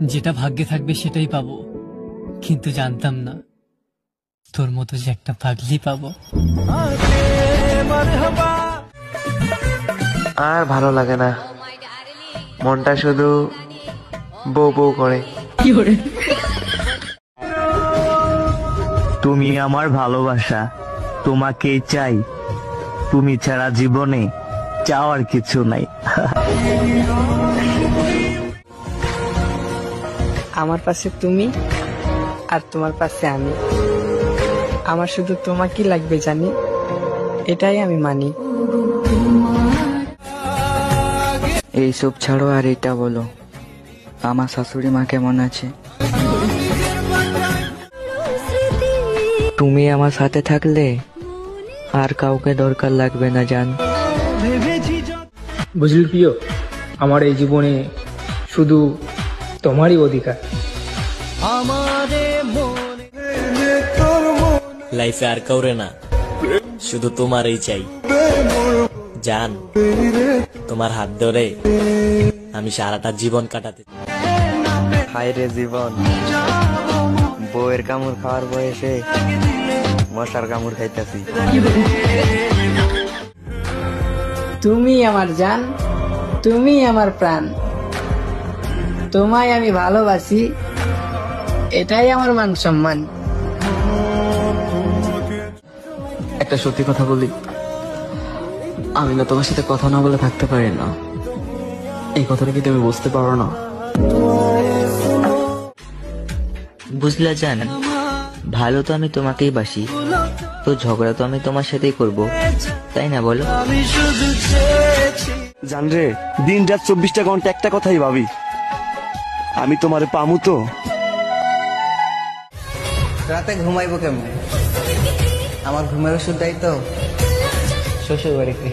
যেটা ভাগ্যে থাকবে সেটাই পাবো, কিন্তু জানতাম না তোর মতো যে একটা পাগলি পাবো। আর ভালো লাগে না, মনটা শুধু বউ বউ করে। তুমি আমার ভালোবাসা, তোমাকেই চাই, তুমি ছাড়া জীবনে চাওয়ার কিছু নাই। আমার পাশে তুমি আর তোমার পাশে আমি, আমার শুধু তোমাকেই লাগবে জানি, এটাই আমি মানি। এইসব ছাড়ো আর এটা বলো, আমার শাশুড়ি মা কেমন আছে? তুমি আমার সাথে থাকলে আর কাউকে দরকার লাগবে না জান। বুঝলি প্রিয়, আমার এই জীবনে শুধু তোমারই অধিকার। লাইফে আর কাউরে না, শুধু তোমারই চাই জান। তোমার হাত ধরে আমি সারাটা জীবন কাটাতে। হায় রে জীবন, বউয়ের কামড় খাওয়ার বয়সে মশার কামড় খাইতেছি। তুমি আমার জান, তুমি আমার প্রাণ, তোমায় আমি ভালোবাসি, এটাই আমার মান সম্মান। একটা সত্যি কথা বলি, আমি না তোমার সাথে কথা না বলে থাকতে পারি না। এই কথাটা কি তুমি বুঝতে পারো না? বুঝলা জান, ভালো তো আমি তোমাকেই বাসি, তো ঝগড়া তো আমি তোমার সাথেই করব, তাই না বলো? জান রে, দিন রাত 24টা ঘন্টা একটা কথাই ভাবি, আমি তোমারে পামু তো। রাতে ঘুমাইবো কেমনে? আমার ঘুমের ওষুধ দেয় তো শ্বশুর বাড়িতে।